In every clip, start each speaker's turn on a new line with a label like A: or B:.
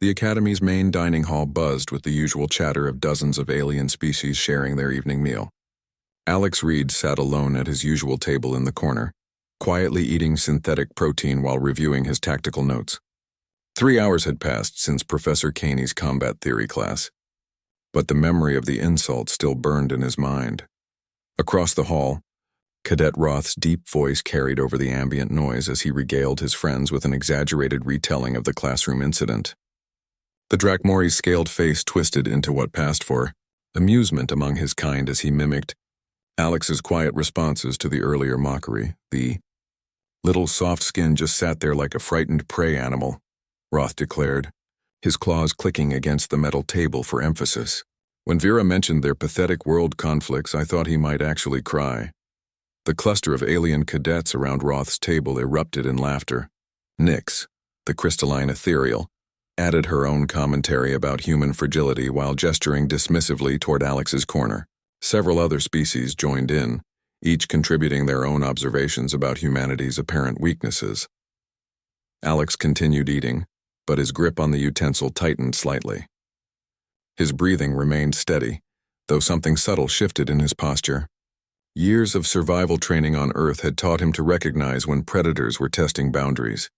A: The Academy's main dining hall buzzed with the usual chatter of dozens of alien species sharing their evening meal. Alex Reed sat alone at his usual table in the corner, quietly eating synthetic protein while reviewing his tactical notes. 3 hours had passed since Professor Caney's combat theory class, but the memory of the insult still burned in his mind. Across the hall, Cadet Roth's deep voice carried over the ambient noise as he regaled his friends with an exaggerated retelling of the classroom incident. The Drakmori's scaled face twisted into what passed for amusement among his kind as he mimicked Alex's quiet responses to the earlier mockery. The little soft skin just sat there like a frightened prey animal, Roth declared, his claws clicking against the metal table for emphasis. When Vera mentioned their pathetic world conflicts, I thought he might actually cry. The cluster of alien cadets around Roth's table erupted in laughter. Nyx, the crystalline ethereal, added her own commentary about human fragility while gesturing dismissively toward Alex's corner. Several other species joined in, each contributing their own observations about humanity's apparent weaknesses. Alex continued eating, but his grip on the utensil tightened slightly. His breathing remained steady, though something subtle shifted in his posture. Years of survival training on Earth had taught him to recognize when predators were testing boundaries.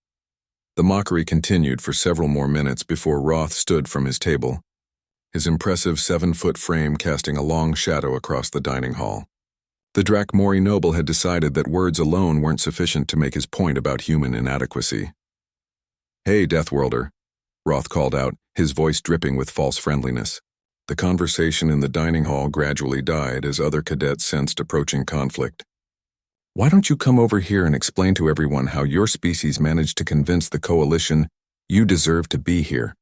A: The mockery continued for several more minutes before Roth stood from his table, his impressive 7-foot frame casting a long shadow across the dining hall. The Drakmori noble had decided that words alone weren't sufficient to make his point about human inadequacy. "Hey, Deathworlder," Roth called out, his voice dripping with false friendliness. The conversation in the dining hall gradually died as other cadets sensed approaching conflict. "Why don't you come over here and explain to everyone how your species managed to convince the Coalition you deserve to be here?"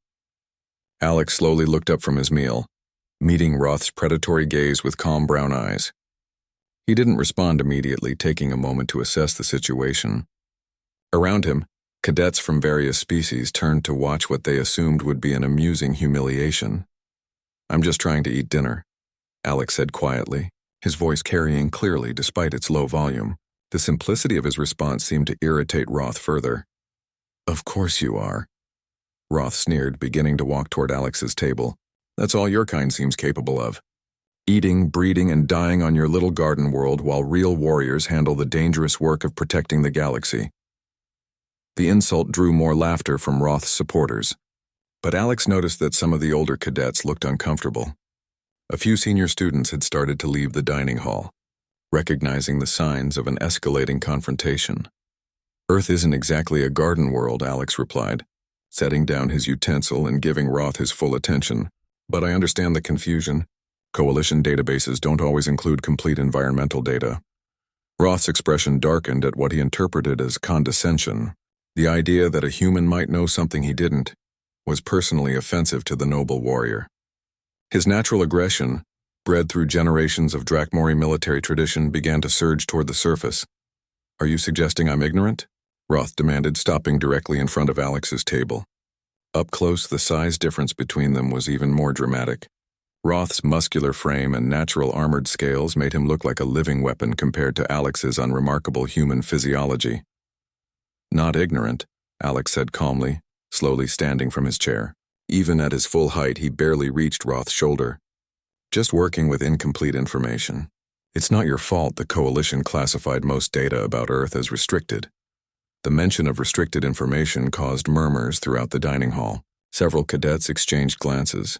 A: Alex slowly looked up from his meal, meeting Roth's predatory gaze with calm brown eyes. He didn't respond immediately, taking a moment to assess the situation. Around him, cadets from various species turned to watch what they assumed would be an amusing humiliation. "I'm just trying to eat dinner," Alex said quietly, his voice carrying clearly despite its low volume. The simplicity of his response seemed to irritate Roth further. "Of course you are," Roth sneered, beginning to walk toward Alex's table. "That's all your kind seems capable of. Eating, breeding, and dying on your little garden world while real warriors handle the dangerous work of protecting the galaxy." The insult drew more laughter from Roth's supporters, but Alex noticed that some of the older cadets looked uncomfortable. A few senior students had started to leave the dining hall, recognizing the signs of an escalating confrontation. "Earth isn't exactly a garden world," Alex replied, setting down his utensil and giving Roth his full attention. "But I understand the confusion. Coalition databases don't always include complete environmental data." Roth's expression darkened at what he interpreted as condescension. The idea that a human might know something he didn't was personally offensive to the noble warrior. His natural aggression, bred through generations of Drakmori military tradition, began to surge toward the surface. "Are you suggesting I'm ignorant?" Roth demanded, stopping directly in front of Alex's table. Up close, the size difference between them was even more dramatic. Roth's muscular frame and natural armored scales made him look like a living weapon compared to Alex's unremarkable human physiology. "Not ignorant," Alex said calmly, slowly standing from his chair. Even at his full height, he barely reached Roth's shoulder. "Just working with incomplete information. It's not your fault the Coalition classified most data about Earth as restricted." The mention of restricted information caused murmurs throughout the dining hall. Several cadets exchanged glances,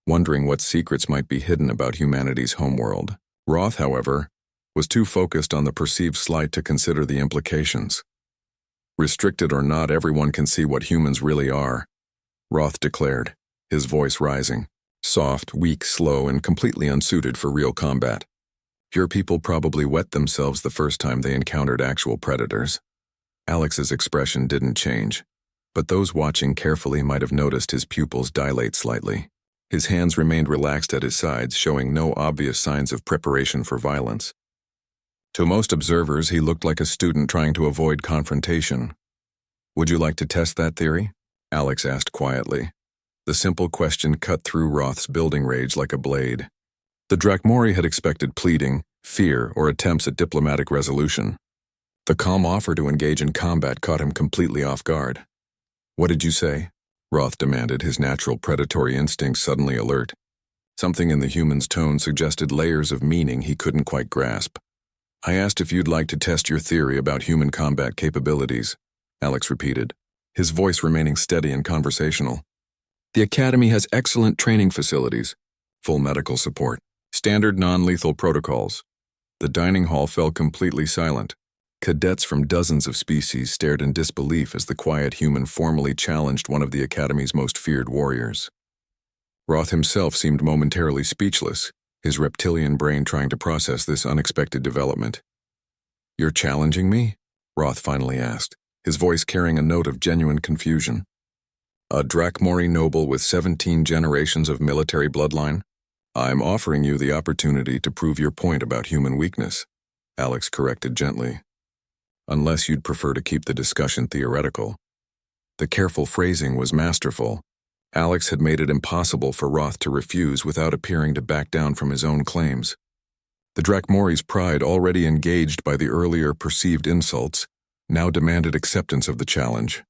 A: wondering what secrets might be hidden about humanity's homeworld. Roth, however, was too focused on the perceived slight to consider the implications. "Restricted or not, everyone can see what humans really are," Roth declared, his voice rising. "Soft, weak, slow, and completely unsuited for real combat. Your people probably wet themselves the first time they encountered actual predators." Alex's expression didn't change, but those watching carefully might have noticed his pupils dilate slightly. His hands remained relaxed at his sides, showing no obvious signs of preparation for violence. To most observers, he looked like a student trying to avoid confrontation. "Would you like to test that theory?" Alex asked quietly. The simple question cut through Roth's building rage like a blade. The Drakmori had expected pleading, fear, or attempts at diplomatic resolution. The calm offer to engage in combat caught him completely off guard. "What did you say?" Roth demanded, his natural predatory instincts suddenly alert. Something in the human's tone suggested layers of meaning he couldn't quite grasp. I asked if you'd like to test your theory about human combat capabilities, Alex repeated, his voice remaining steady and conversational. The Academy has excellent training facilities, full medical support, standard non-lethal protocols. The dining hall fell completely silent. Cadets from dozens of species stared in disbelief as the quiet human formally challenged one of the Academy's most feared warriors. Roth himself seemed momentarily speechless, his reptilian brain trying to process this unexpected development. You're challenging me? Roth finally asked, his voice carrying a note of genuine confusion. A Drakmori noble with 17 generations of military bloodline? I'm offering you the opportunity to prove your point about human weakness, Alex corrected gently. Unless you'd prefer to keep the discussion theoretical. The careful phrasing was masterful. Alex had made it impossible for Roth to refuse without appearing to back down from his own claims. The Drakmori's pride, already engaged by the earlier perceived insults, now demanded acceptance of the challenge.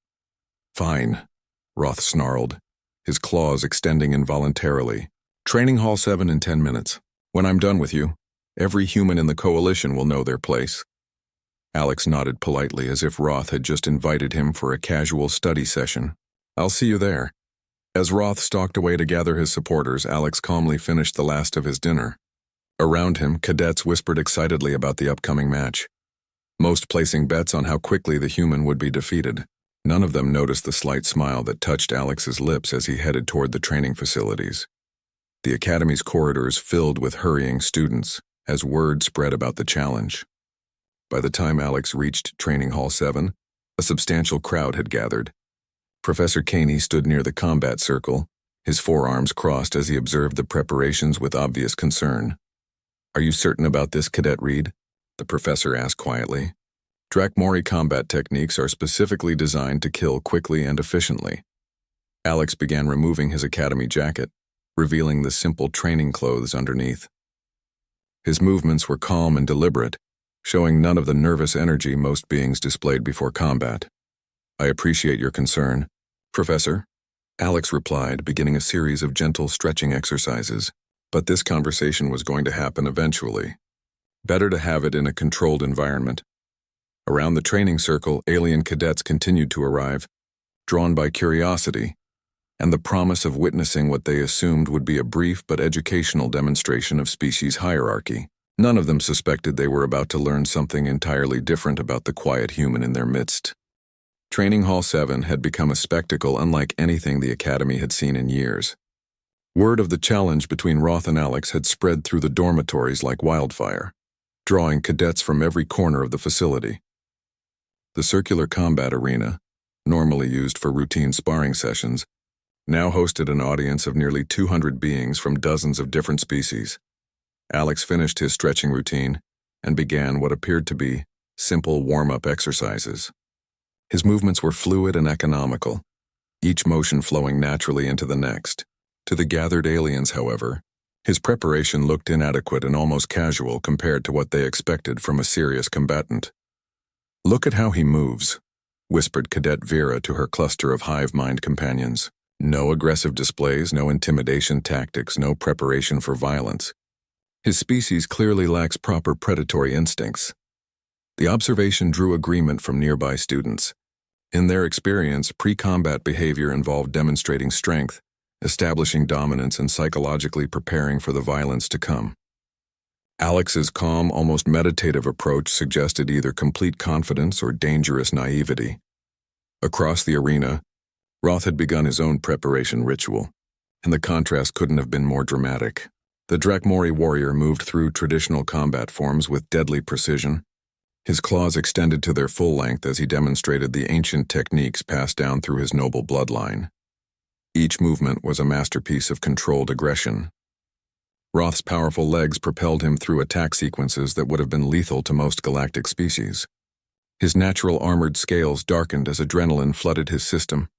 A: Fine, Roth snarled, his claws extending involuntarily. Training Hall 7 in 10 minutes. When I'm done with you, every human in the coalition will know their place. Alex nodded politely as if Roth had just invited him for a casual study session. I'll see you there. As Roth stalked away to gather his supporters, Alex calmly finished the last of his dinner. Around him, cadets whispered excitedly about the upcoming match, most placing bets on how quickly the human would be defeated. None of them noticed the slight smile that touched Alex's lips as he headed toward the training facilities. The Academy's corridors filled with hurrying students as word spread about the challenge. By the time Alex reached Training Hall 7, a substantial crowd had gathered. Professor Caney stood near the combat circle, his forearms crossed as he observed the preparations with obvious concern. Are you certain about this, Cadet Reed? The professor asked quietly. Drakmori combat techniques are specifically designed to kill quickly and efficiently. Alex began removing his academy jacket, revealing the simple training clothes underneath. His movements were calm and deliberate, showing none of the nervous energy most beings displayed before combat. I appreciate your concern, Professor, Alex replied, beginning a series of gentle stretching exercises. But this conversation was going to happen eventually. Better to have it in a controlled environment. Around the training circle, alien cadets continued to arrive, drawn by curiosity and the promise of witnessing what they assumed would be a brief but educational demonstration of species hierarchy. None of them suspected they were about to learn something entirely different about the quiet human in their midst. Training Hall 7 had become a spectacle unlike anything the Academy had seen in years. Word of the challenge between Roth and Alex had spread through the dormitories like wildfire, drawing cadets from every corner of the facility. The circular combat arena, normally used for routine sparring sessions, now hosted an audience of nearly 200 beings from dozens of different species. Alex finished his stretching routine and began what appeared to be simple warm-up exercises. His movements were fluid and economical, each motion flowing naturally into the next. To the gathered aliens, however, his preparation looked inadequate and almost casual compared to what they expected from a serious combatant. Look at how he moves, whispered Cadet Vera to her cluster of hive-mind companions. No aggressive displays, no intimidation tactics, no preparation for violence. His species clearly lacks proper predatory instincts. The observation drew agreement from nearby students. In their experience, pre-combat behavior involved demonstrating strength, establishing dominance, and psychologically preparing for the violence to come. Alex's calm, almost meditative approach suggested either complete confidence or dangerous naivety. Across the arena, Roth had begun his own preparation ritual, and the contrast couldn't have been more dramatic. The Drakmori warrior moved through traditional combat forms with deadly precision, his claws extended to their full length as he demonstrated the ancient techniques passed down through his noble bloodline. Each movement was a masterpiece of controlled aggression. Roth's powerful legs propelled him through attack sequences that would have been lethal to most galactic species. His natural armored scales darkened as adrenaline flooded his system,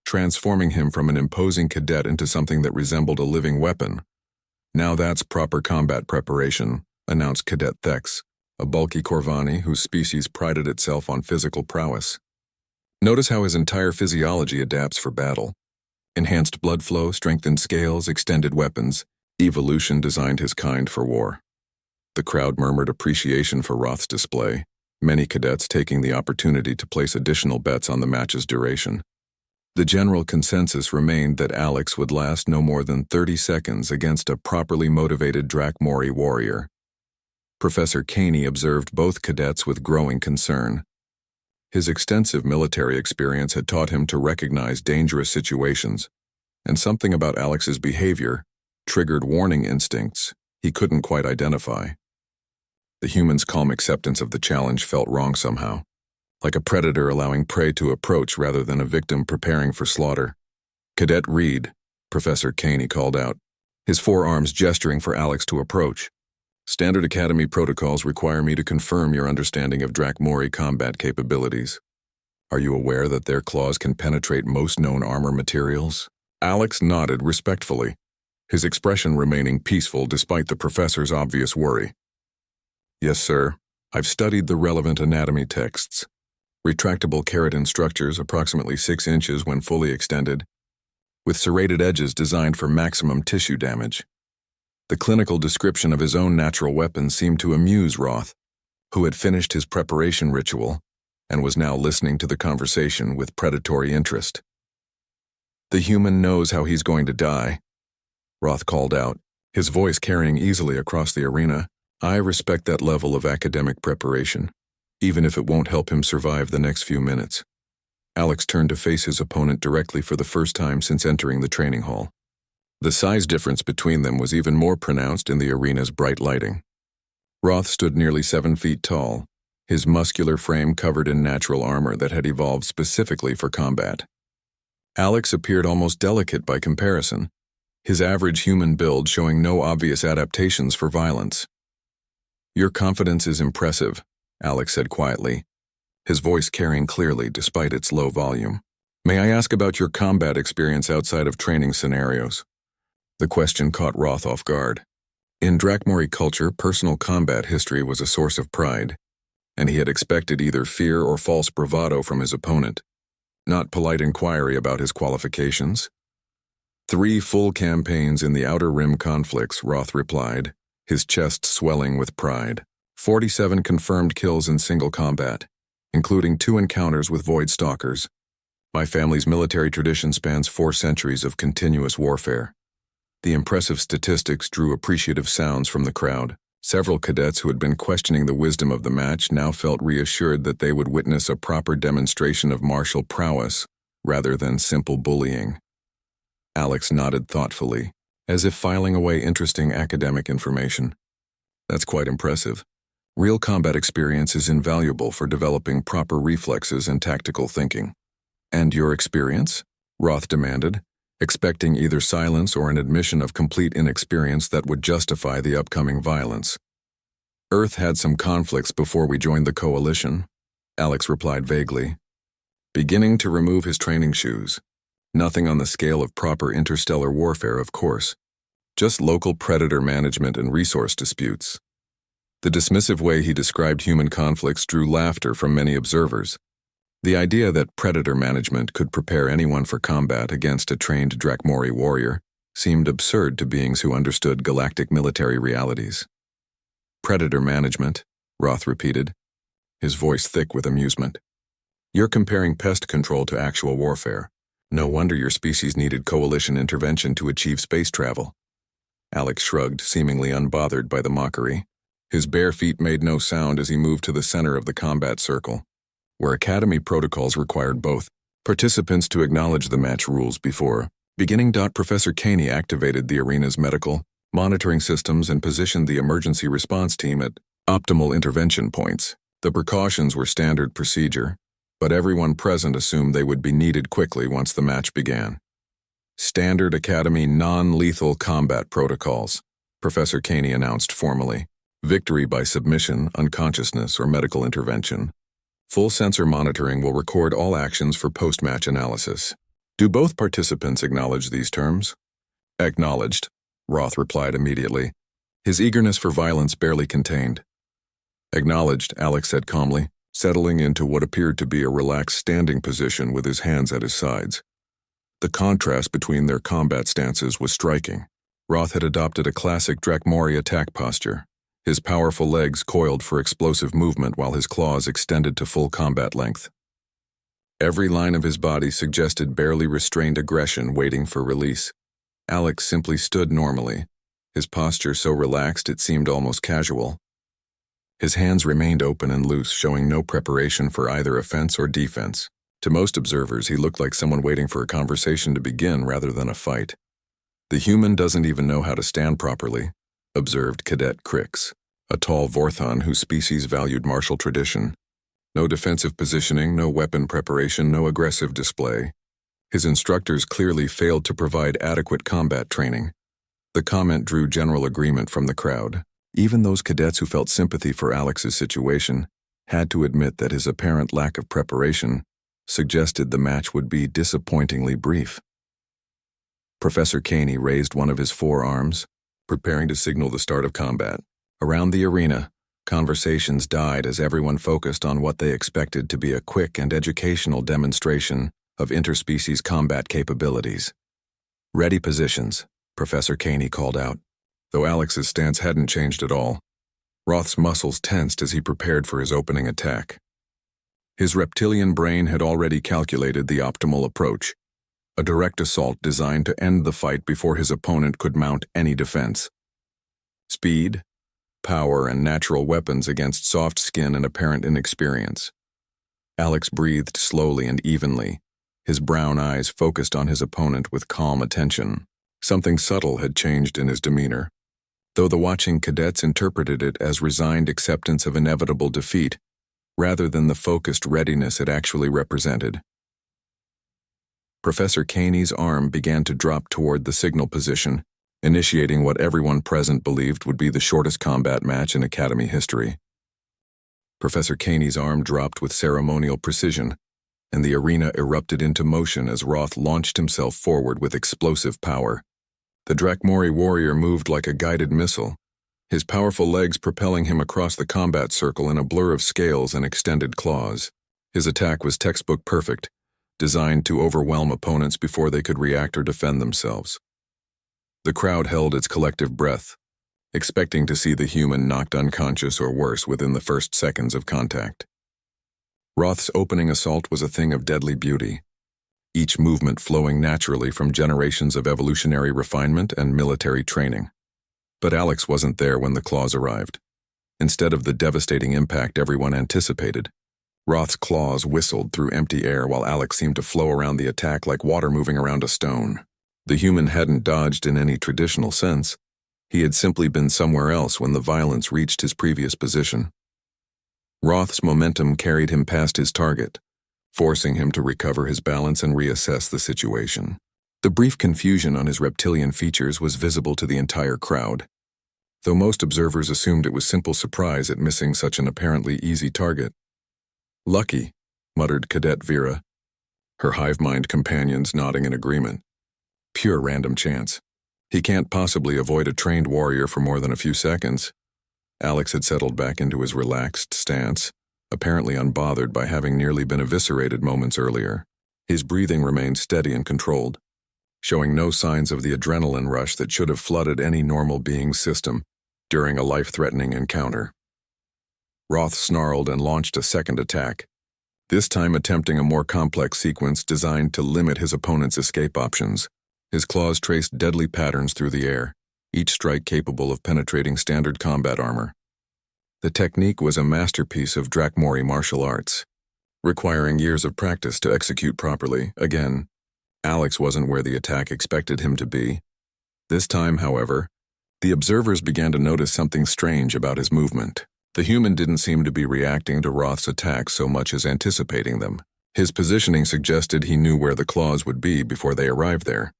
A: transforming him from an imposing cadet into something that resembled a living weapon. Now that's proper combat preparation, announced Cadet Thex, a bulky Corvani whose species prided itself on physical prowess. Notice how his entire physiology adapts for battle. Enhanced blood flow, strengthened scales, extended weapons. Evolution designed his kind for war. The crowd murmured appreciation for Roth's display, many cadets taking the opportunity to place additional bets on the match's duration. The general consensus remained that Alex would last no more than 30 seconds against a properly motivated Drakmori warrior. Professor Caney observed both cadets with growing concern. His extensive military experience had taught him to recognize dangerous situations, and something about Alex's behavior triggered warning instincts he couldn't quite identify. The human's calm acceptance of the challenge felt wrong somehow, like a predator allowing prey to approach rather than a victim preparing for slaughter. "Cadet Reed," Professor Caney called out, his forearms gesturing for Alex to approach. "Standard Academy protocols require me to confirm your understanding of Drakmori combat capabilities. Are you aware that their claws can penetrate most known armor materials?" Alex nodded respectfully, his expression remaining peaceful despite the professor's obvious worry. "Yes, sir. I've studied the relevant anatomy texts. Retractable keratin structures approximately 6 inches when fully extended, with serrated edges designed for maximum tissue damage." The clinical description of his own natural weapon seemed to amuse Roth, who had finished his preparation ritual and was now listening to the conversation with predatory interest. "The human knows how he's going to die," Roth called out, his voice carrying easily across the arena. "I respect that level of academic preparation, even if it won't help him survive the next few minutes." Alex turned to face his opponent directly for the first time since entering the training hall. The size difference between them was even more pronounced in the arena's bright lighting. Roth stood nearly 7 feet tall, his muscular frame covered in natural armor that had evolved specifically for combat. Alex appeared almost delicate by comparison, his average human build showing no obvious adaptations for violence. "Your confidence is impressive," Alex said quietly, his voice carrying clearly despite its low volume. "May I ask about your combat experience outside of training scenarios?" The question caught Roth off guard. In Drakmori culture, personal combat history was a source of pride, and he had expected either fear or false bravado from his opponent, not polite inquiry about his qualifications. 3 full campaigns in the Outer Rim conflicts, Roth replied, his chest swelling with pride. 47 confirmed kills in single combat, including 2 encounters with Void Stalkers. My family's military tradition spans 4 centuries of continuous warfare. The impressive statistics drew appreciative sounds from the crowd. Several cadets who had been questioning the wisdom of the match now felt reassured that they would witness a proper demonstration of martial prowess rather than simple bullying. Alex nodded thoughtfully, as if filing away interesting academic information. "That's quite impressive. Real combat experience is invaluable for developing proper reflexes and tactical thinking." "And your experience?" Roth demanded, expecting either silence or an admission of complete inexperience that would justify the upcoming violence. "Earth had some conflicts before we joined the coalition," Alex replied vaguely, beginning to remove his training shoes. "Nothing on the scale of proper interstellar warfare, of course. Just local predator management and resource disputes." The dismissive way he described human conflicts drew laughter from many observers. The idea that predator management could prepare anyone for combat against a trained Drakmori warrior seemed absurd to beings who understood galactic military realities. "Predator management," Roth repeated, his voice thick with amusement. "You're comparing pest control to actual warfare. No wonder your species needed coalition intervention to achieve space travel." Alex shrugged, seemingly unbothered by the mockery. His bare feet made no sound as he moved to the center of the combat circle, where Academy protocols required both participants to acknowledge the match rules before beginning. Professor Caney activated the arena's medical monitoring systems and positioned the emergency response team at optimal intervention points. The precautions were standard procedure, but everyone present assumed they would be needed quickly once the match began. "Standard Academy non-lethal combat protocols," Professor Caney announced formally. "Victory by submission, unconsciousness, or medical intervention. Full sensor monitoring will record all actions for post-match analysis." "Do both participants acknowledge these terms?" "Acknowledged," Roth replied immediately, his eagerness for violence barely contained. "Acknowledged," Alex said calmly, settling into what appeared to be a relaxed standing position with his hands at his sides. The contrast between their combat stances was striking. Roth had adopted a classic Drakmori attack posture. His powerful legs coiled for explosive movement while his claws extended to full combat length. Every line of his body suggested barely restrained aggression waiting for release. Alex simply stood normally, his posture so relaxed it seemed almost casual. His hands remained open and loose, showing no preparation for either offense or defense. To most observers, he looked like someone waiting for a conversation to begin rather than a fight. "The human doesn't even know how to stand properly," observed Cadet Crix, a tall Vorthon whose species valued martial tradition. "No defensive positioning, no weapon preparation, no aggressive display." His instructors clearly failed to provide adequate combat training. The comment drew general agreement from the crowd. Even those cadets who felt sympathy for Alex's situation had to admit that his apparent lack of preparation suggested the match would be disappointingly brief. Professor Caney raised one of his forearms, preparing to signal the start of combat. Around the arena, conversations died as everyone focused on what they expected to be a quick and educational demonstration of interspecies combat capabilities. "Ready positions," Professor Caney called out. Though Alex's stance hadn't changed at all, Roth's muscles tensed as he prepared for his opening attack. His reptilian brain had already calculated the optimal approach, a direct assault designed to end the fight before his opponent could mount any defense. Speed, power, and natural weapons against soft skin and apparent inexperience. Alex breathed slowly and evenly, his brown eyes focused on his opponent with calm attention. Something subtle had changed in his demeanor, though the watching cadets interpreted it as resigned acceptance of inevitable defeat, rather than the focused readiness it actually represented. Professor Caney's arm began to drop toward the signal position, initiating what everyone present believed would be the shortest combat match in Academy history. Professor Caney's arm dropped with ceremonial precision, and the arena erupted into motion as Roth launched himself forward with explosive power. The Drakmori warrior moved like a guided missile, his powerful legs propelling him across the combat circle in a blur of scales and extended claws. His attack was textbook perfect, designed to overwhelm opponents before they could react or defend themselves. The crowd held its collective breath, expecting to see the human knocked unconscious or worse within the first seconds of contact. Roth's opening assault was a thing of deadly beauty, each movement flowing naturally from generations of evolutionary refinement and military training. But Alex wasn't there when the claws arrived. Instead of the devastating impact everyone anticipated, Roth's claws whistled through empty air while Alex seemed to flow around the attack like water moving around a stone. The human hadn't dodged in any traditional sense. He had simply been somewhere else when the violence reached his previous position. Roth's momentum carried him past his target, forcing him to recover his balance and reassess the situation. The brief confusion on his reptilian features was visible to the entire crowd, though most observers assumed it was simple surprise at missing such an apparently easy target. "Lucky," muttered Cadet Vera, her hive-mind companions nodding in agreement. "Pure random chance. He can't possibly avoid a trained warrior for more than a few seconds." Alex had settled back into his relaxed stance, apparently unbothered by having nearly been eviscerated moments earlier. His breathing remained steady and controlled, showing no signs of the adrenaline rush that should have flooded any normal being's system during a life-threatening encounter. Roth snarled and launched a second attack, this time attempting a more complex sequence designed to limit his opponent's escape options. His claws traced deadly patterns through the air, each strike capable of penetrating standard combat armor. The technique was a masterpiece of Drakmori martial arts, requiring years of practice to execute properly. Again, Alex wasn't where the attack expected him to be. This time, however, the observers began to notice something strange about his movement. The human didn't seem to be reacting to Roth's attacks so much as anticipating them. His positioning suggested he knew where the claws would be before they arrived there.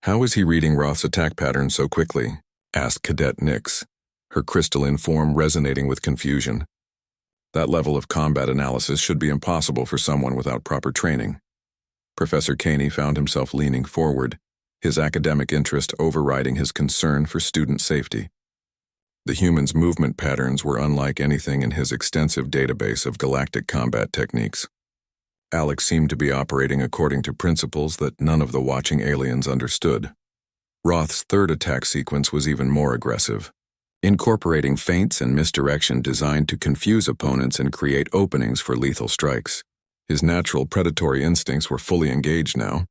A: "How is he reading Roth's attack pattern so quickly?" asked Cadet Nix, her crystalline form resonating with confusion. That level of combat analysis should be impossible for someone without proper training. Professor Caney found himself leaning forward, his academic interest overriding his concern for student safety. The human's movement patterns were unlike anything in his extensive database of galactic combat techniques. Alex seemed to be operating according to principles that none of the watching aliens understood. Roth's third attack sequence was even more aggressive, incorporating feints and misdirection designed to confuse opponents and create openings for lethal strikes. His natural predatory instincts were fully engaged now,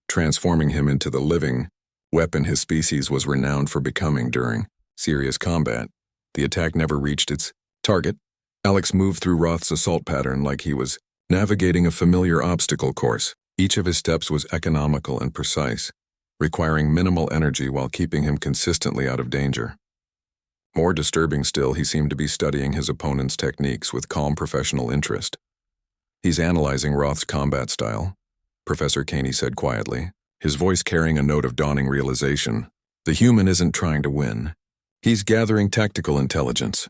A: transforming him into the living weapon his species was renowned for becoming during serious combat. The attack never reached its target. Alex moved through Roth's assault pattern like he was navigating a familiar obstacle course. Each of his steps was economical and precise, requiring minimal energy while keeping him consistently out of danger. More disturbing still, he seemed to be studying his opponent's techniques with calm professional interest. "He's analyzing Roth's combat style," Professor Caney said quietly, his voice carrying a note of dawning realization. "The human isn't trying to win. He's gathering tactical intelligence."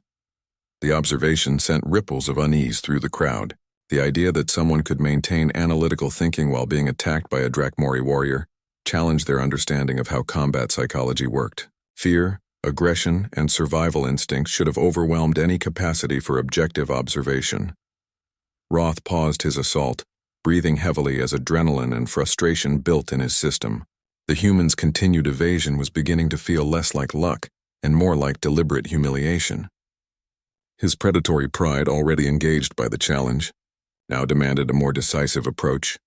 A: The observation sent ripples of unease through the crowd. The idea that someone could maintain analytical thinking while being attacked by a Drakmori warrior challenged their understanding of how combat psychology worked. Fear, aggression, and survival instincts should have overwhelmed any capacity for objective observation. Roth paused his assault, breathing heavily as adrenaline and frustration built in his system. The human's continued evasion was beginning to feel less like luck and more like deliberate humiliation. His predatory pride, already engaged by the challenge, now demanded a more decisive approach.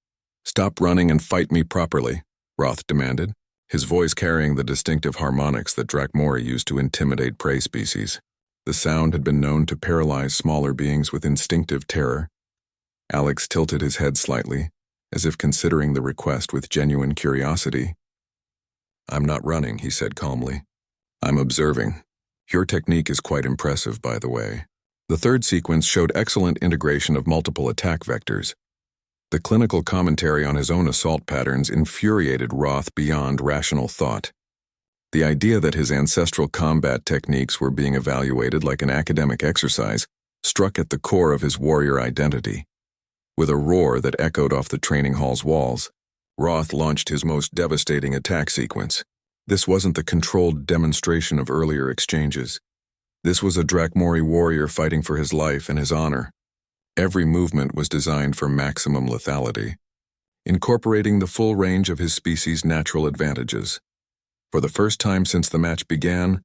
A: "Stop running and fight me properly," Roth demanded, his voice carrying the distinctive harmonics that Drakmori used to intimidate prey species. The sound had been known to paralyze smaller beings with instinctive terror. Alex tilted his head slightly, as if considering the request with genuine curiosity. "I'm not running," he said calmly. "I'm observing. Your technique is quite impressive, by the way." The third sequence showed excellent integration of multiple attack vectors. The clinical commentary on his own assault patterns infuriated Roth beyond rational thought. The idea that his ancestral combat techniques were being evaluated like an academic exercise struck at the core of his warrior identity. With a roar that echoed off the training hall's walls, Roth launched his most devastating attack sequence. This wasn't the controlled demonstration of earlier exchanges. This was a Drakmori warrior fighting for his life and his honor. Every movement was designed for maximum lethality, incorporating the full range of his species' natural advantages. For the first time since the match began,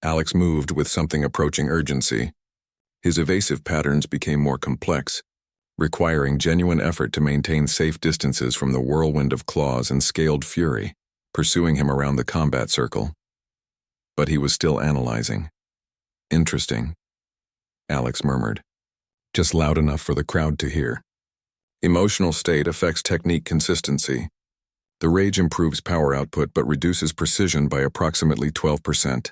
A: Alex moved with something approaching urgency. His evasive patterns became more complex, requiring genuine effort to maintain safe distances from the whirlwind of claws and scaled fury, pursuing him around the combat circle. But he was still analyzing. "Interesting," Alex murmured, just loud enough for the crowd to hear. "Emotional state affects technique consistency. The rage improves power output but reduces precision by approximately 12%.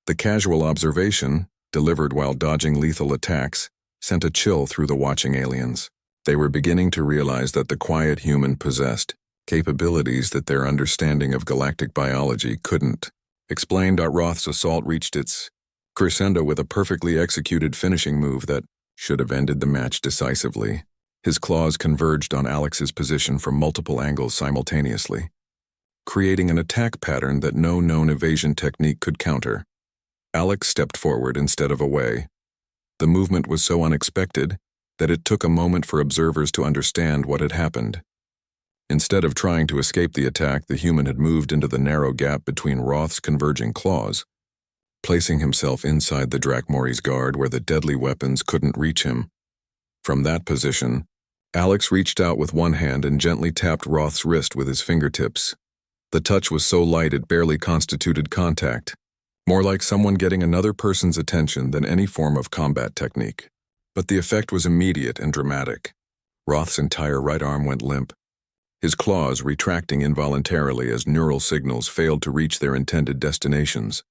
A: The casual observation, delivered while dodging lethal attacks, sent a chill through the watching aliens. They were beginning to realize that the quiet human possessed capabilities that their understanding of galactic biology couldn't explain. Roth's assault reached its crescendo with a perfectly executed finishing move that should have ended the match decisively. His claws converged on Alex's position from multiple angles simultaneously, creating an attack pattern that no known evasion technique could counter. Alex stepped forward instead of away. The movement was so unexpected that it took a moment for observers to understand what had happened. Instead of trying to escape the attack, the human had moved into the narrow gap between Roth's converging claws, placing himself inside the Drakmori's guard where the deadly weapons couldn't reach him. From that position, Alex reached out with one hand and gently tapped Roth's wrist with his fingertips. The touch was so light it barely constituted contact, more like someone getting another person's attention than any form of combat technique. But the effect was immediate and dramatic. Roth's entire right arm went limp, his claws retracting involuntarily as neural signals failed to reach their intended destinations.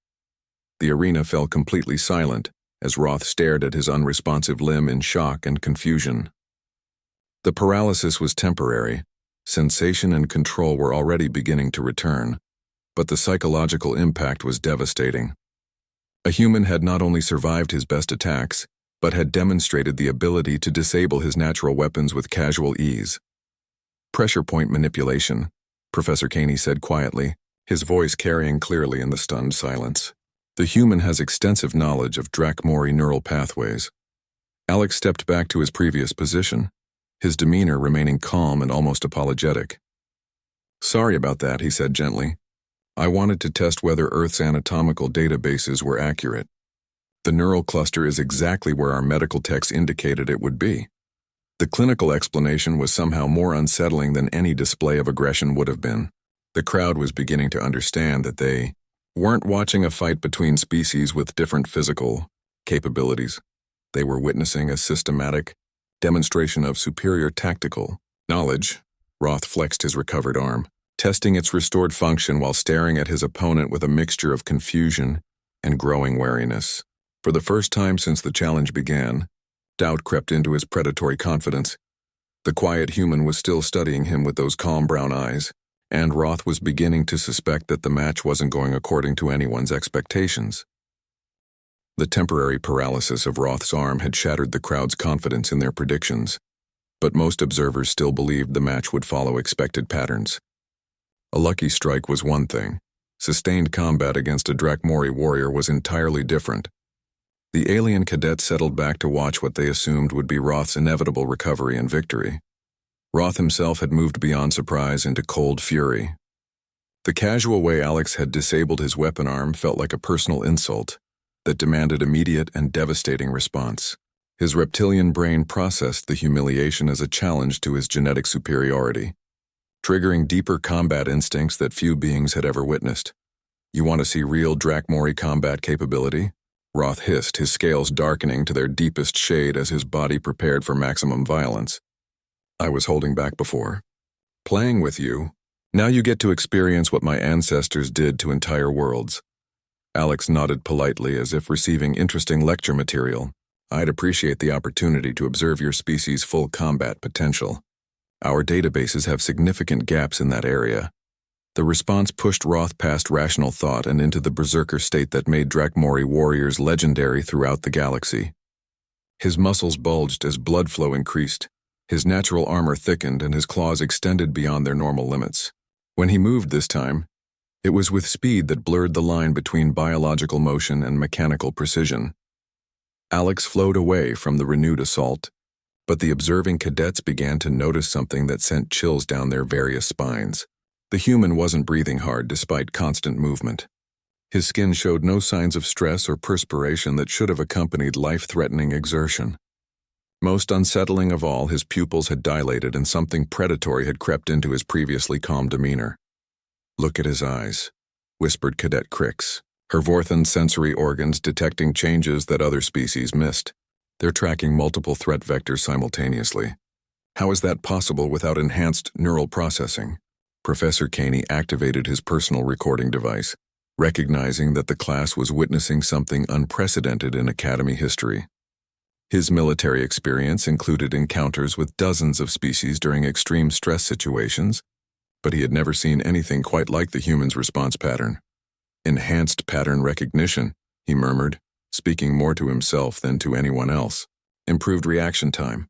A: The arena fell completely silent as Roth stared at his unresponsive limb in shock and confusion. The paralysis was temporary. Sensation and control were already beginning to return, but the psychological impact was devastating. A human had not only survived his best attacks, but had demonstrated the ability to disable his natural weapons with casual ease. "Pressure point manipulation," Professor Caney said quietly, his voice carrying clearly in the stunned silence. "The human has extensive knowledge of Drakmori neural pathways." Alex stepped back to his previous position, his demeanor remaining calm and almost apologetic. "Sorry about that," he said gently. "I wanted to test whether Earth's anatomical databases were accurate. The neural cluster is exactly where our medical texts indicated it would be." The clinical explanation was somehow more unsettling than any display of aggression would have been. The crowd was beginning to understand that they weren't watching a fight between species with different physical capabilities. They were witnessing a systematic demonstration of superior tactical knowledge. Roth flexed his recovered arm, testing its restored function while staring at his opponent with a mixture of confusion and growing wariness. For the first time since the challenge began, doubt crept into his predatory confidence. The quiet human was still studying him with those calm brown eyes, and Roth was beginning to suspect that the match wasn't going according to anyone's expectations. The temporary paralysis of Roth's arm had shattered the crowd's confidence in their predictions, but most observers still believed the match would follow expected patterns. A lucky strike was one thing. Sustained combat against a Drakmori warrior was entirely different. The alien cadets settled back to watch what they assumed would be Roth's inevitable recovery and victory. Roth himself had moved beyond surprise into cold fury. The casual way Alex had disabled his weapon arm felt like a personal insult that demanded immediate and devastating response. His reptilian brain processed the humiliation as a challenge to his genetic superiority, triggering deeper combat instincts that few beings had ever witnessed. "You want to see real Drakmori combat capability?" Roth hissed, his scales darkening to their deepest shade as his body prepared for maximum violence. "I was holding back before. Playing with you. Now you get to experience what my ancestors did to entire worlds." Alex nodded politely as if receiving interesting lecture material. "I'd appreciate the opportunity to observe your species' full combat potential. Our databases have significant gaps in that area." The response pushed Roth past rational thought and into the berserker state that made Drakmori warriors legendary throughout the galaxy. His muscles bulged as blood flow increased, his natural armor thickened, and his claws extended beyond their normal limits. When he moved this time, it was with speed that blurred the line between biological motion and mechanical precision. Alex flowed away from the renewed assault, but the observing cadets began to notice something that sent chills down their various spines. The human wasn't breathing hard despite constant movement. His skin showed no signs of stress or perspiration that should have accompanied life-threatening exertion. Most unsettling of all, his pupils had dilated and something predatory had crept into his previously calm demeanor. "Look at his eyes," whispered Cadet Crix, her Vorthan sensory organs detecting changes that other species missed. "They're tracking multiple threat vectors simultaneously. How is that possible without enhanced neural processing?" Professor Caney activated his personal recording device, recognizing that the class was witnessing something unprecedented in Academy history. His military experience included encounters with dozens of species during extreme stress situations, but he had never seen anything quite like the human's response pattern. "Enhanced pattern recognition," he murmured, speaking more to himself than to anyone else. "Improved reaction time,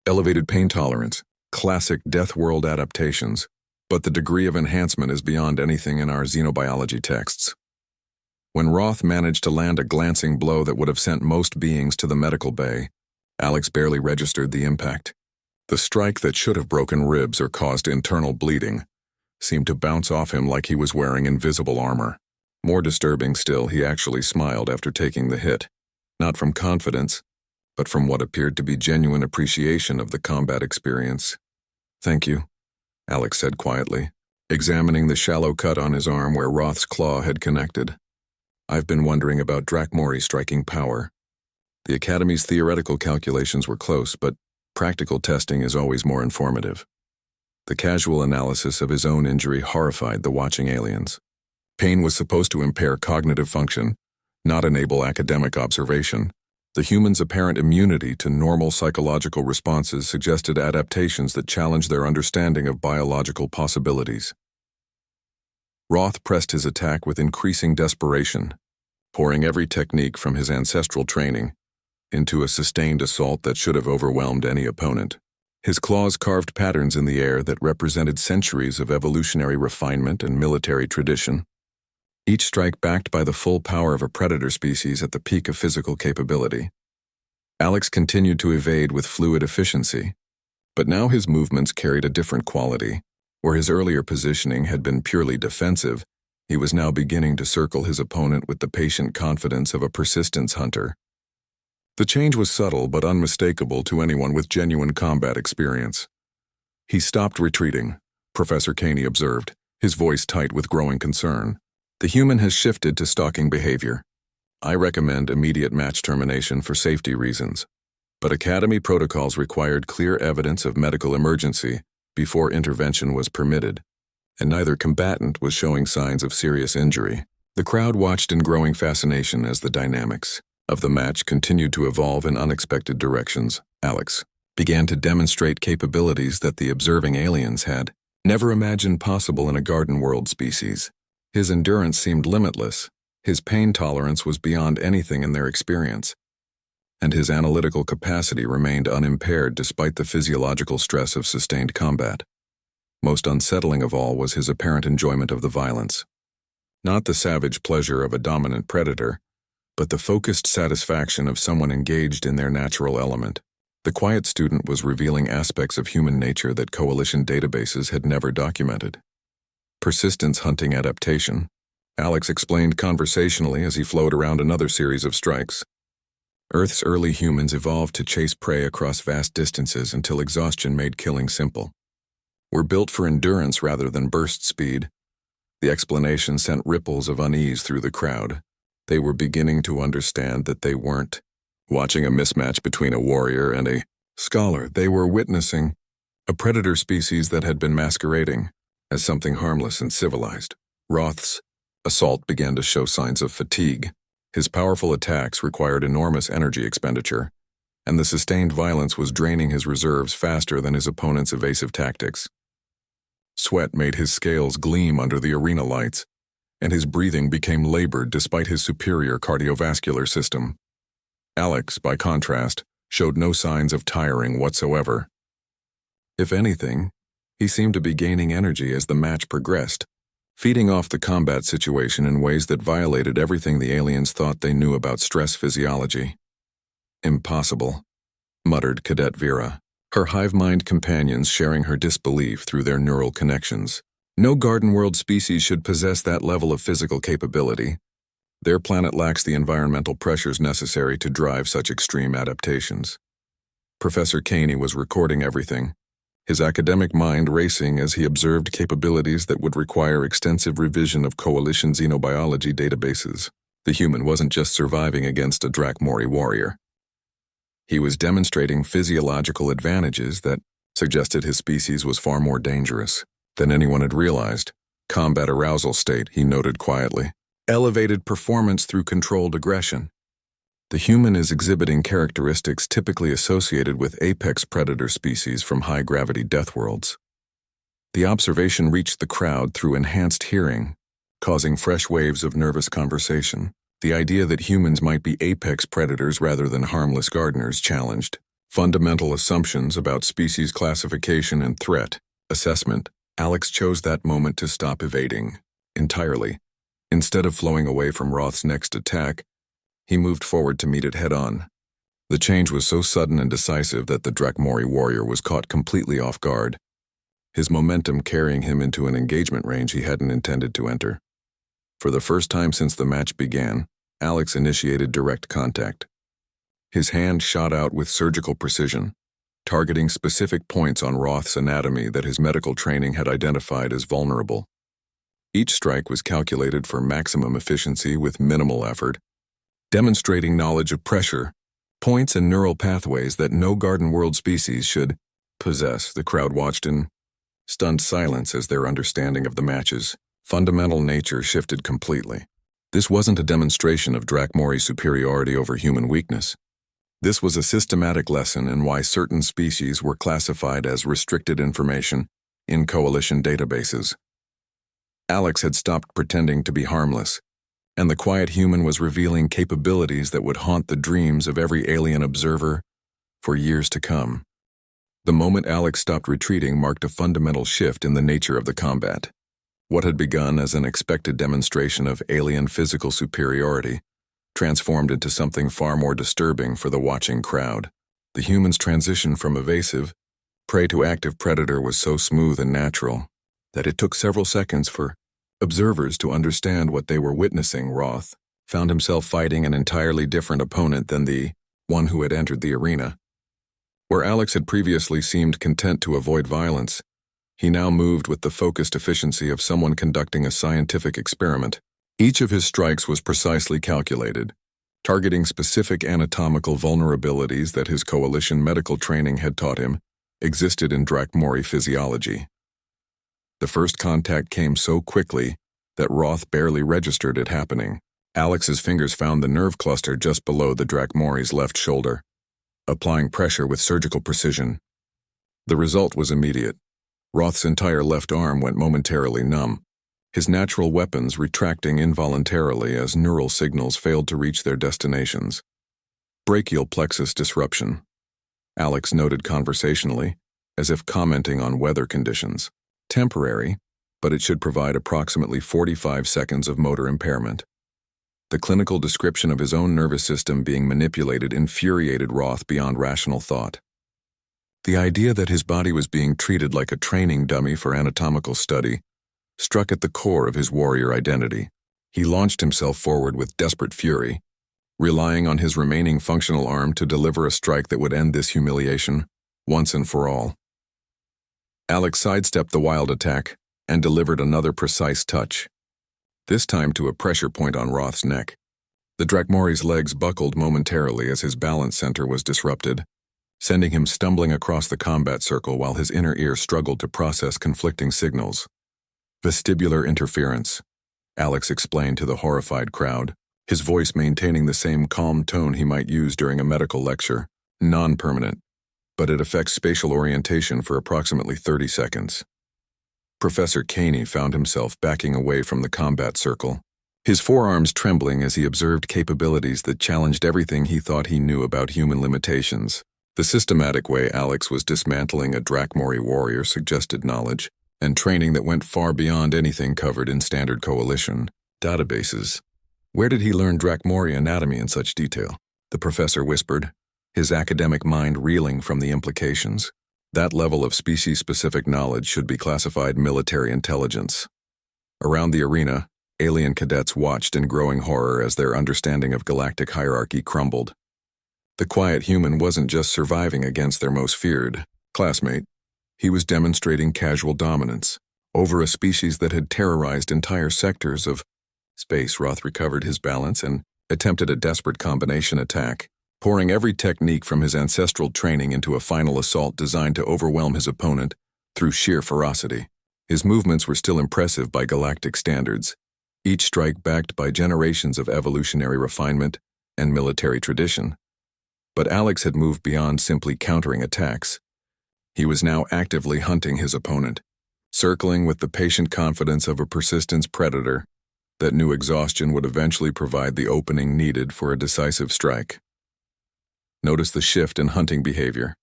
A: elevated pain tolerance, classic Deathworld adaptations. But the degree of enhancement is beyond anything in our xenobiology texts." When Roth managed to land a glancing blow that would have sent most beings to the medical bay, Alex barely registered the impact. The strike that should have broken ribs or caused internal bleeding seemed to bounce off him like he was wearing invisible armor. More disturbing still, he actually smiled after taking the hit, not from confidence, but from what appeared to be genuine appreciation of the combat experience. "Thank you," Alex said quietly, examining the shallow cut on his arm where Roth's claw had connected. "I've been wondering about Drakmori striking power. The Academy's theoretical calculations were close, but practical testing is always more informative." The casual analysis of his own injury horrified the watching aliens. Pain was supposed to impair cognitive function, not enable academic observation. The human's apparent immunity to normal psychological responses suggested adaptations that challenged their understanding of biological possibilities. Roth pressed his attack with increasing desperation, pouring every technique from his ancestral training into a sustained assault that should have overwhelmed any opponent. His claws carved patterns in the air that represented centuries of evolutionary refinement and military tradition, each strike backed by the full power of a predator species at the peak of physical capability. Alex continued to evade with fluid efficiency, But now his movements carried a different quality. Where his earlier positioning had been purely defensive, he was now beginning to circle his opponent with the patient confidence of a persistence hunter. The change was subtle but unmistakable to anyone with genuine combat experience. "He stopped retreating," Professor Caney observed, his voice tight with growing concern. "The human has shifted to stalking behavior. I recommend immediate match termination for safety reasons. But Academy protocols required clear evidence of medical emergency before intervention was permitted, and neither combatant was showing signs of serious injury." The crowd watched in growing fascination as the dynamics of the match continued to evolve in unexpected directions. Alex began to demonstrate capabilities that the observing aliens had never imagined possible in a garden world species. His endurance seemed limitless, his pain tolerance was beyond anything in their experience, and his analytical capacity remained unimpaired despite the physiological stress of sustained combat. Most unsettling of all was his apparent enjoyment of the violence. Not the savage pleasure of a dominant predator, but the focused satisfaction of someone engaged in their natural element. The quiet student was revealing aspects of human nature that coalition databases had never documented. Persistence hunting adaptation, Alex explained conversationally as he flowed around another series of strikes. Earth's early humans evolved to chase prey across vast distances until exhaustion made killing simple. We're built for endurance rather than burst speed. The explanation sent ripples of unease through the crowd. They were beginning to understand that they weren't watching a mismatch between a warrior and a scholar. They were witnessing a predator species that had been masquerading as something harmless and civilized. Roth's assault began to show signs of fatigue. His powerful attacks required enormous energy expenditure, and the sustained violence was draining his reserves faster than his opponent's evasive tactics. Sweat made his scales gleam under the arena lights, and his breathing became labored despite his superior cardiovascular system. Alex, by contrast, showed no signs of tiring whatsoever. If anything, he seemed to be gaining energy as the match progressed, feeding off the combat situation in ways that violated everything the aliens thought they knew about stress physiology. "Impossible," muttered Cadet Vera, her hive-mind companions sharing her disbelief through their neural connections. "No garden world species should possess that level of physical capability. Their planet lacks the environmental pressures necessary to drive such extreme adaptations." Professor Caney was recording everything, his academic mind racing as he observed capabilities that would require extensive revision of coalition xenobiology databases. The human wasn't just surviving against a Drakmori warrior. He was demonstrating physiological advantages that suggested his species was far more dangerous than anyone had realized. "Combat arousal state," he noted quietly. "Elevated performance through controlled aggression. The human is exhibiting characteristics typically associated with apex predator species from high-gravity deathworlds." The observation reached the crowd through enhanced hearing, causing fresh waves of nervous conversation. The idea that humans might be apex predators rather than harmless gardeners challenged fundamental assumptions about species classification and threat assessment. Alex chose that moment to stop evading entirely. Instead of flowing away from Roth's next attack, he moved forward to meet it head-on. The change was so sudden and decisive that the Drakmori warrior was caught completely off guard, his momentum carrying him into an engagement range he hadn't intended to enter. For the first time since the match began, Alex initiated direct contact. His hand shot out with surgical precision, targeting specific points on Roth's anatomy that his medical training had identified as vulnerable. Each strike was calculated for maximum efficiency with minimal effort, demonstrating knowledge of pressure, points and neural pathways that no garden world species should possess. The crowd watched in stunned silence as their understanding of the match's fundamental nature shifted completely. This wasn't a demonstration of Drakmori superiority over human weakness. This was a systematic lesson in why certain species were classified as restricted information in coalition databases. Alex had stopped pretending to be harmless, and the quiet human was revealing capabilities that would haunt the dreams of every alien observer for years to come. The moment Alex stopped retreating marked a fundamental shift in the nature of the combat. What had begun as an expected demonstration of alien physical superiority transformed into something far more disturbing for the watching crowd. The human's transition from evasive Prey to active predator was so smooth and natural that it took several seconds for observers to understand what they were witnessing. Roth found himself fighting an entirely different opponent than the one who had entered the arena. Where Alex had previously seemed content to avoid violence, he now moved with the focused efficiency of someone conducting a scientific experiment. Each of his strikes was precisely calculated, targeting specific anatomical vulnerabilities that his coalition medical training had taught him existed in Drakmori physiology. The first contact came so quickly that Roth barely registered it happening. Alex's fingers found the nerve cluster just below the Drakmori's left shoulder, applying pressure with surgical precision. The result was immediate. Roth's entire left arm went momentarily numb, his natural weapons retracting involuntarily as neural signals failed to reach their destinations. Brachial plexus disruption, Alex noted conversationally, as if commenting on weather conditions. Temporary, but it should provide approximately 45 seconds of motor impairment. The clinical description of his own nervous system being manipulated infuriated Roth beyond rational thought. The idea that his body was being treated like a training dummy for anatomical study struck at the core of his warrior identity. He launched himself forward with desperate fury, relying on his remaining functional arm to deliver a strike that would end this humiliation once and for all. Alex sidestepped the wild attack and delivered another precise touch, this time to a pressure point on Roth's neck. The Drakmori's legs buckled momentarily as his balance center was disrupted, sending him stumbling across the combat circle while his inner ear struggled to process conflicting signals. Vestibular interference, Alex explained to the horrified crowd, his voice maintaining the same calm tone he might use during a medical lecture. Non-permanent, but it affects spatial orientation for approximately 30 seconds. Professor Caney found himself backing away from the combat circle, his forearms trembling as he observed capabilities that challenged everything he thought he knew about human limitations. The systematic way Alex was dismantling a Drakmori warrior suggested knowledge and training that went far beyond anything covered in standard coalition databases. Where did he learn Drakmori anatomy in such detail? The professor whispered, his academic mind reeling from the implications. That level of species-specific knowledge should be classified military intelligence. Around the arena, alien cadets watched in growing horror as their understanding of galactic hierarchy crumbled. The quiet human wasn't just surviving against their most feared classmate. He was demonstrating casual dominance over a species that had terrorized entire sectors of space. Roth recovered his balance and attempted a desperate combination attack, pouring every technique from his ancestral training into a final assault designed to overwhelm his opponent through sheer ferocity. His movements were still impressive by galactic standards, each strike backed by generations of evolutionary refinement and military tradition. But Alex had moved beyond simply countering attacks. He was now actively hunting his opponent, circling with the patient confidence of a persistence predator that knew exhaustion would eventually provide the opening needed for a decisive strike. Notice the shift in hunting behavior,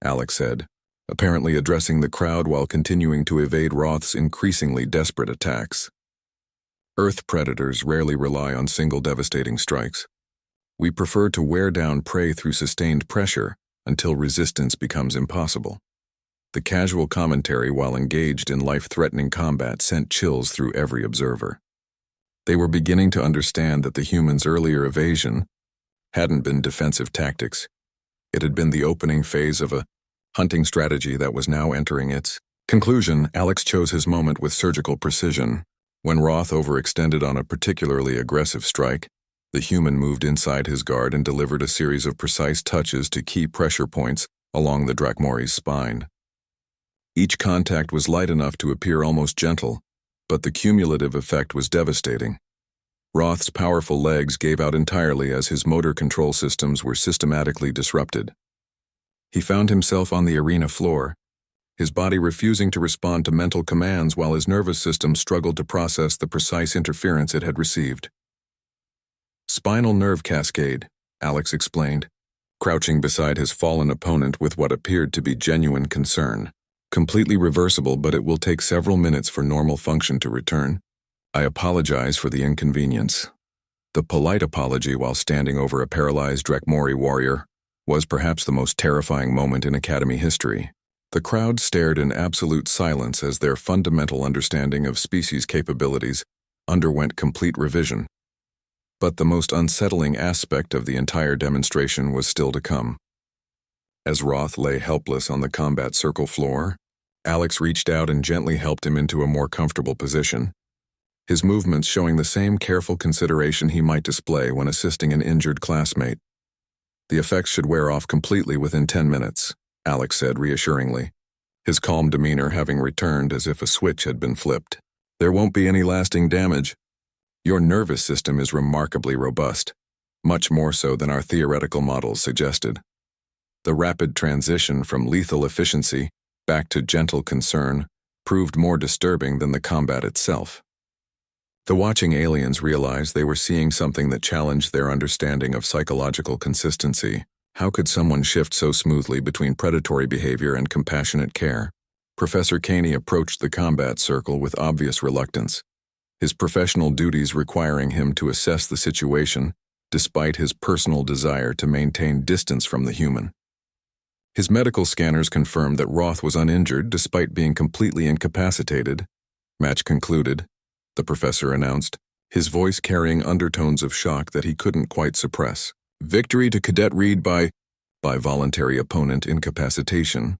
A: Alex said, apparently addressing the crowd while continuing to evade Roth's increasingly desperate attacks. Earth predators rarely rely on single devastating strikes. We prefer to wear down prey through sustained pressure until resistance becomes impossible. The casual commentary while engaged in life-threatening combat sent chills through every observer. They were beginning to understand that the humans' earlier evasion hadn't been defensive tactics. It had been the opening phase of a hunting strategy that was now entering its conclusion. Alex chose his moment with surgical precision. When Roth overextended on a particularly aggressive strike, the human moved inside his guard and delivered a series of precise touches to key pressure points along the Drakmori's spine. Each contact was light enough to appear almost gentle, but the cumulative effect was devastating. Roth's powerful legs gave out entirely as his motor control systems were systematically disrupted. He found himself on the arena floor, his body refusing to respond to mental commands while his nervous system struggled to process the precise interference it had received. Spinal nerve cascade, Alex explained, crouching beside his fallen opponent with what appeared to be genuine concern. Completely reversible, but it will take several minutes for normal function to return. I apologize for the inconvenience. The polite apology while standing over a paralyzed Drakmori warrior was perhaps the most terrifying moment in Academy history. The crowd stared in absolute silence as their fundamental understanding of species capabilities underwent complete revision. But the most unsettling aspect of the entire demonstration was still to come. As Roth lay helpless on the combat circle floor, Alex reached out and gently helped him into a more comfortable position, his movements showing the same careful consideration he might display when assisting an injured classmate. "The effects should wear off completely within 10 minutes, Alex said reassuringly, his calm demeanor having returned as if a switch had been flipped. "There won't be any lasting damage. Your nervous system is remarkably robust, much more so than our theoretical models suggested." The rapid transition from lethal efficiency back to gentle concern proved more disturbing than the combat itself. The watching aliens realized they were seeing something that challenged their understanding of psychological consistency. How could someone shift so smoothly between predatory behavior and compassionate care? Professor Caney approached the combat circle with obvious reluctance, his professional duties requiring him to assess the situation despite his personal desire to maintain distance from the human. His medical scanners confirmed that Roth was uninjured despite being completely incapacitated. "Match concluded," the professor announced, his voice carrying undertones of shock that he couldn't quite suppress. "Victory to Cadet Reed by voluntary opponent incapacitation."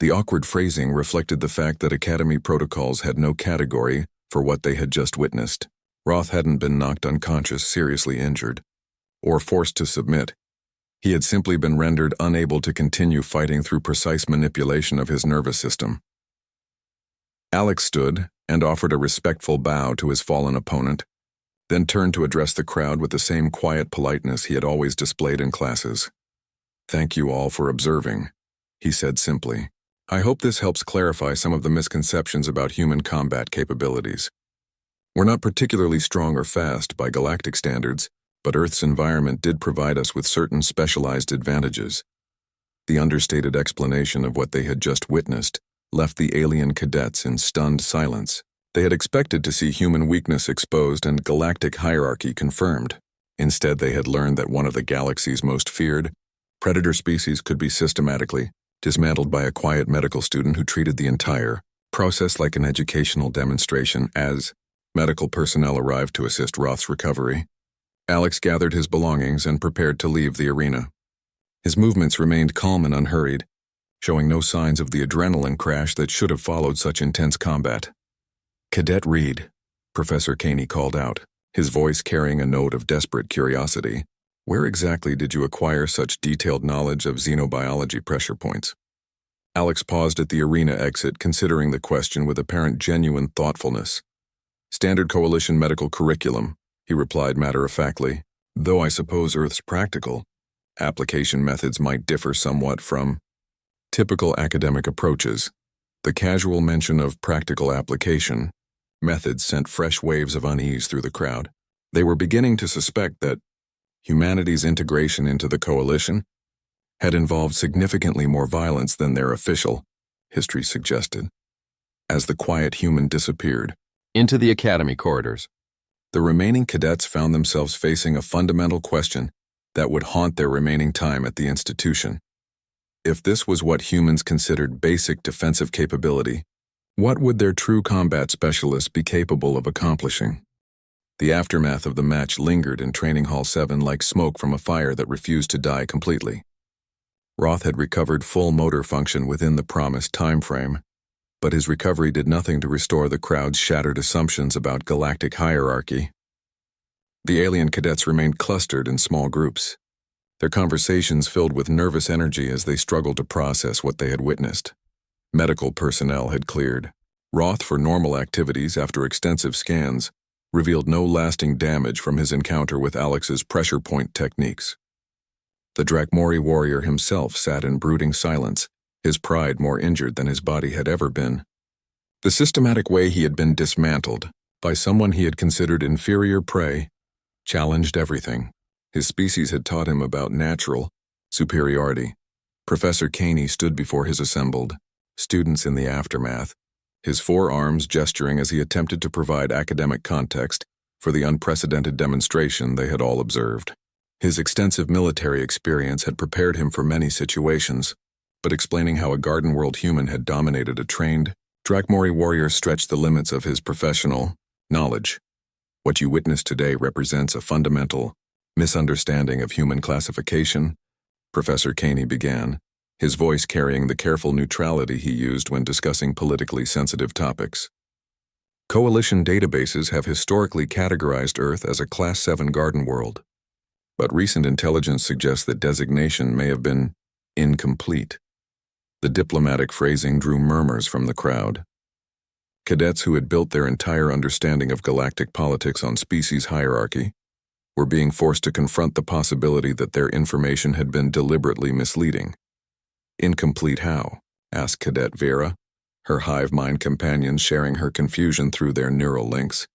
A: The awkward phrasing reflected the fact that Academy protocols had no category for what they had just witnessed. Roth hadn't been knocked unconscious, seriously injured, or forced to submit. He had simply been rendered unable to continue fighting through precise manipulation of his nervous system. Alex stood and offered a respectful bow to his fallen opponent, then turned to address the crowd with the same quiet politeness he had always displayed in classes. "Thank you all for observing," he said simply. "I hope this helps clarify some of the misconceptions about human combat capabilities. We're not particularly strong or fast by galactic standards, but Earth's environment did provide us with certain specialized advantages." The understated explanation of what they had just witnessed left the alien cadets in stunned silence. They had expected to see human weakness exposed and galactic hierarchy confirmed. Instead, they had learned that one of the galaxy's most feared predator species could be systematically dismantled by a quiet medical student who treated the entire process like an educational demonstration. As medical personnel arrived to assist Roth's recovery, Alex gathered his belongings and prepared to leave the arena. His movements remained calm and unhurried, showing no signs of the adrenaline crash that should have followed such intense combat. "Cadet Reed," Professor Caney called out, his voice carrying a note of desperate curiosity. "Where exactly did you acquire such detailed knowledge of xenobiology pressure points?" Alex paused at the arena exit, considering the question with apparent genuine thoughtfulness. "Standard Coalition medical curriculum," he replied matter-of-factly, "though I suppose Earth's practical application methods might differ somewhat from typical academic approaches." The casual mention of practical application methods sent fresh waves of unease through the crowd. They were beginning to suspect that humanity's integration into the coalition had involved significantly more violence than their official history suggested. As the quiet human disappeared into the academy corridors, the remaining cadets found themselves facing a fundamental question that would haunt their remaining time at the institution. If this was what humans considered basic defensive capability, what would their true combat specialists be capable of accomplishing? The aftermath of the match lingered in Training Hall 7 like smoke from a fire that refused to die completely. Roth had recovered full motor function within the promised time frame, but his recovery did nothing to restore the crowd's shattered assumptions about galactic hierarchy. The alien cadets remained clustered in small groups, their conversations filled with nervous energy as they struggled to process what they had witnessed. Medical personnel had cleared Roth for normal activities after extensive scans revealed no lasting damage from his encounter with Alex's pressure point techniques. The Drakmori warrior himself sat in brooding silence, his pride more injured than his body had ever been. The systematic way he had been dismantled by someone he had considered inferior prey challenged everything his species had taught him about natural superiority. Professor Caney stood before his assembled students in the aftermath, his forearms gesturing as he attempted to provide academic context for the unprecedented demonstration they had all observed. His extensive military experience had prepared him for many situations, but explaining how a garden world human had dominated a trained, Drakmori warrior stretched the limits of his professional knowledge. What you witness today represents a fundamental misunderstanding of human classification, Professor Caney began, his voice carrying the careful neutrality he used when discussing politically sensitive topics. Coalition databases have historically categorized Earth as a Class 7 garden world, but recent intelligence suggests that designation may have been incomplete. The diplomatic phrasing drew murmurs from the crowd. Cadets who had built their entire understanding of galactic politics on species hierarchy were being forced to confront the possibility that their information had been deliberately misleading. Incomplete how? Asked Cadet Vera, her hive mind companions sharing her confusion through their neural links.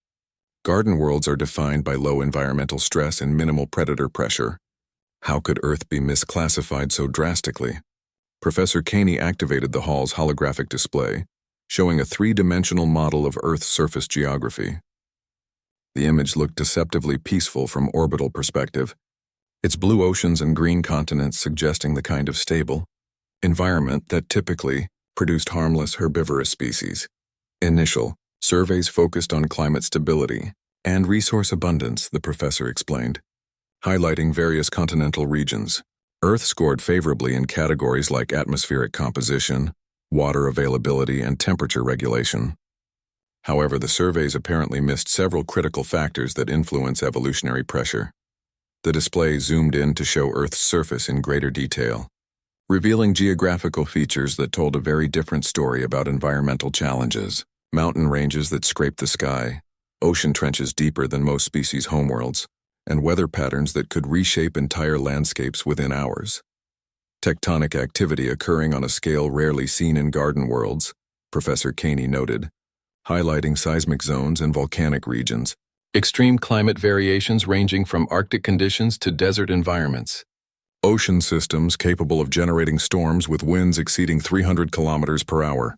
A: Garden worlds are defined by low environmental stress and minimal predator pressure. How could Earth be misclassified so drastically? Professor Caney activated the hall's holographic display, showing a three-dimensional model of Earth's surface geography. The image looked deceptively peaceful from orbital perspective, its blue oceans and green continents suggesting the kind of stable environment that typically produced harmless herbivorous species. Initial surveys focused on climate stability and resource abundance, the professor explained, highlighting various continental regions. Earth scored favorably in categories like atmospheric composition, water availability, and temperature regulation. However, the surveys apparently missed several critical factors that influence evolutionary pressure. The display zoomed in to show Earth's surface in greater detail, revealing geographical features that told a very different story about environmental challenges: mountain ranges that scrape the sky, ocean trenches deeper than most species' homeworlds, and weather patterns that could reshape entire landscapes within hours. Tectonic activity occurring on a scale rarely seen in garden worlds, Professor Caney noted, highlighting seismic zones and volcanic regions, extreme climate variations ranging from Arctic conditions to desert environments, ocean systems capable of generating storms with winds exceeding 300 kilometers per hour.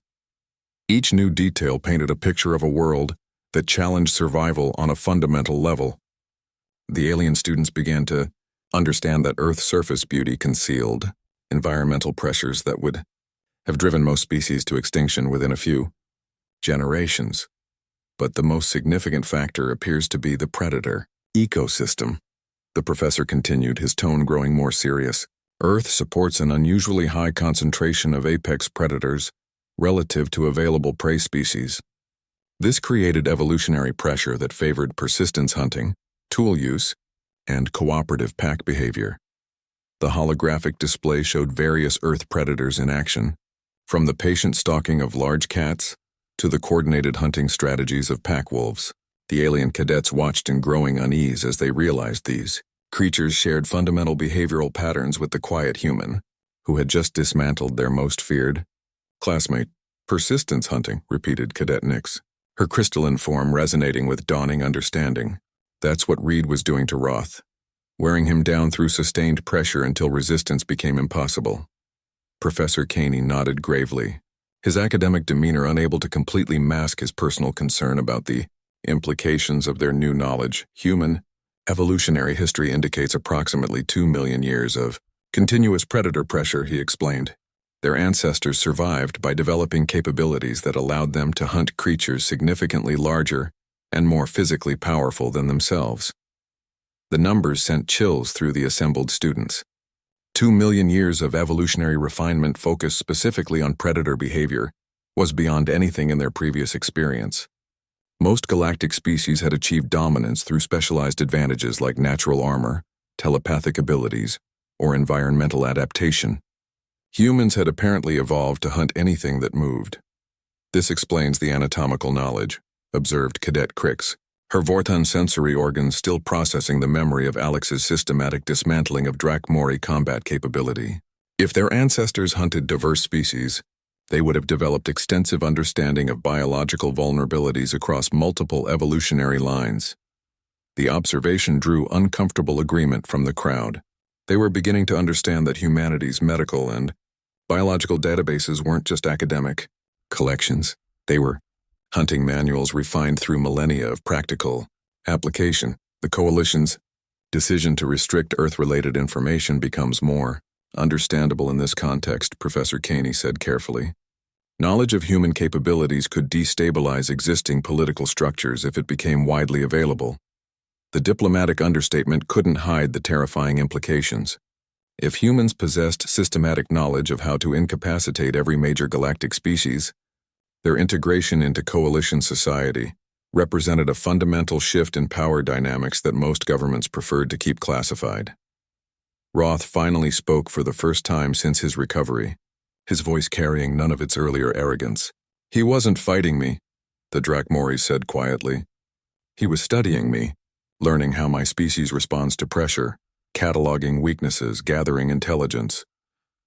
A: Each new detail painted a picture of a world that challenged survival on a fundamental level. The alien students began to understand that Earth's surface beauty concealed environmental pressures that would have driven most species to extinction within a few generations. But the most significant factor appears to be the predator ecosystem. The professor continued, his tone growing more serious. Earth supports an unusually high concentration of apex predators relative to available prey species. This created evolutionary pressure that favored persistence hunting, tool use, and cooperative pack behavior. The holographic display showed various Earth predators in action, from the patient stalking of large cats to the coordinated hunting strategies of pack wolves. The alien cadets watched in growing unease as they realized these creatures shared fundamental behavioral patterns with the quiet human, who had just dismantled their most feared classmate. Persistence hunting, repeated Cadet Nix, her crystalline form resonating with dawning understanding. That's what Reed was doing to Roth, wearing him down through sustained pressure until resistance became impossible. Professor Caney nodded gravely, his academic demeanor unable to completely mask his personal concern about the implications of their new knowledge. Human evolutionary history indicates approximately 2 million years of continuous predator pressure, he explained. Their ancestors survived by developing capabilities that allowed them to hunt creatures significantly larger and more physically powerful than themselves. The numbers sent chills through the assembled students. 2 million years of evolutionary refinement focused specifically on predator behavior was beyond anything in their previous experience. Most galactic species had achieved dominance through specialized advantages like natural armor, telepathic abilities, or environmental adaptation. Humans had apparently evolved to hunt anything that moved. This explains the anatomical knowledge, observed Cadet Crix, her Vortan sensory organs still processing the memory of Alex's systematic dismantling of Drakmori combat capability. If their ancestors hunted diverse species, they would have developed extensive understanding of biological vulnerabilities across multiple evolutionary lines. The observation drew uncomfortable agreement from the crowd. They were beginning to understand that humanity's medical and biological databases weren't just academic collections. They were hunting manuals refined through millennia of practical application. The Coalition's decision to restrict Earth-related information becomes more Understandable in this context, Professor Caney said carefully. Knowledge of human capabilities could destabilize existing political structures if it became widely available. The diplomatic understatement couldn't hide the terrifying implications. If humans possessed systematic knowledge of how to incapacitate every major galactic species, their integration into coalition society represented a fundamental shift in power dynamics that most governments preferred to keep classified. Roth finally spoke for the first time since his recovery, his voice carrying none of its earlier arrogance. "He wasn't fighting me," the Drakmori said quietly. "He was studying me, learning how my species responds to pressure, cataloging weaknesses, gathering intelligence."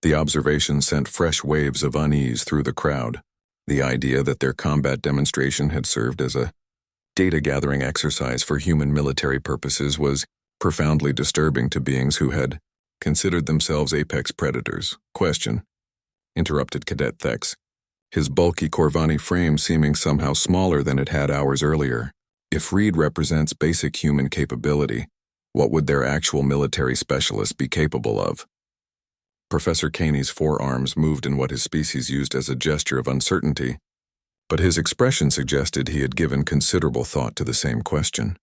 A: The observation sent fresh waves of unease through the crowd. The idea that their combat demonstration had served as a data-gathering exercise for human military purposes was profoundly disturbing to beings who had considered themselves apex predators. "Question," interrupted Cadet Thex, his bulky Corvani frame seeming somehow smaller than it had hours earlier. "If Reed represents basic human capability, what would their actual military specialists be capable of?" Professor Caney's forearms moved in what his species used as a gesture of uncertainty, but his expression suggested he had given considerable thought to the same question.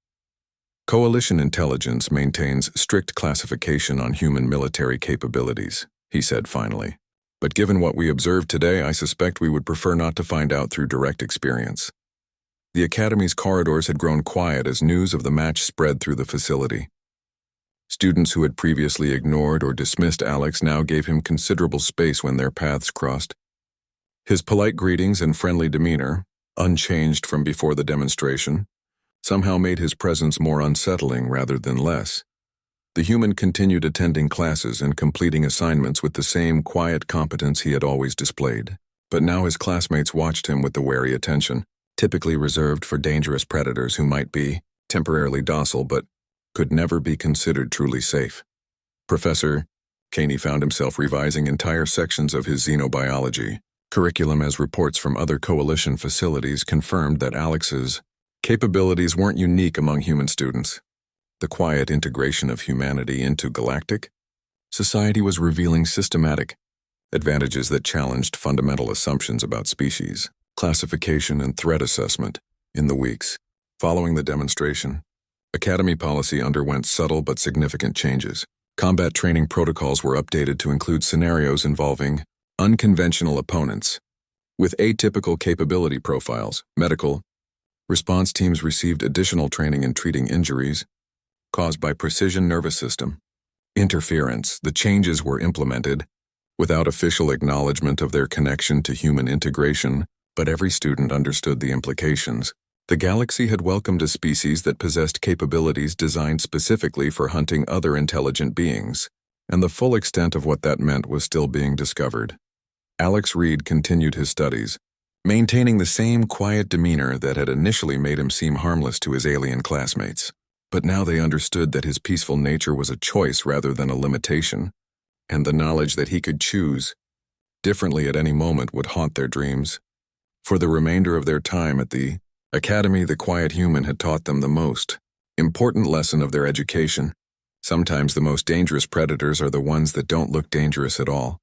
A: "Coalition intelligence maintains strict classification on human military capabilities," he said finally. "But given what we observed today, I suspect we would prefer not to find out through direct experience." The Academy's corridors had grown quiet as news of the match spread through the facility. Students who had previously ignored or dismissed Alex now gave him considerable space when their paths crossed. His polite greetings and friendly demeanor, unchanged from before the demonstration, somehow made his presence more unsettling rather than less. The human continued attending classes and completing assignments with the same quiet competence he had always displayed. But now his classmates watched him with the wary attention, typically reserved for dangerous predators who might be temporarily docile but could never be considered truly safe. Professor Caney found himself revising entire sections of his xenobiology curriculum as reports from other coalition facilities confirmed that Alex's capabilities weren't unique among human students. The quiet integration of humanity into galactic society was revealing systematic advantages that challenged fundamental assumptions about species, classification, and threat assessment. In the weeks following the demonstration, Academy policy underwent subtle but significant changes. Combat training protocols were updated to include scenarios involving unconventional opponents with atypical capability profiles. Medical response teams received additional training in treating injuries caused by precision nervous system interference. The changes were implemented without official acknowledgement of their connection to human integration, but every student understood the implications. The galaxy had welcomed a species that possessed capabilities designed specifically for hunting other intelligent beings, and the full extent of what that meant was still being discovered. Alex Reed continued his studies, maintaining the same quiet demeanor that had initially made him seem harmless to his alien classmates. But now they understood that his peaceful nature was a choice rather than a limitation, and the knowledge that he could choose differently at any moment would haunt their dreams. For the remainder of their time at the Academy, the quiet human had taught them the most important lesson of their education. Sometimes the most dangerous predators are the ones that don't look dangerous at all.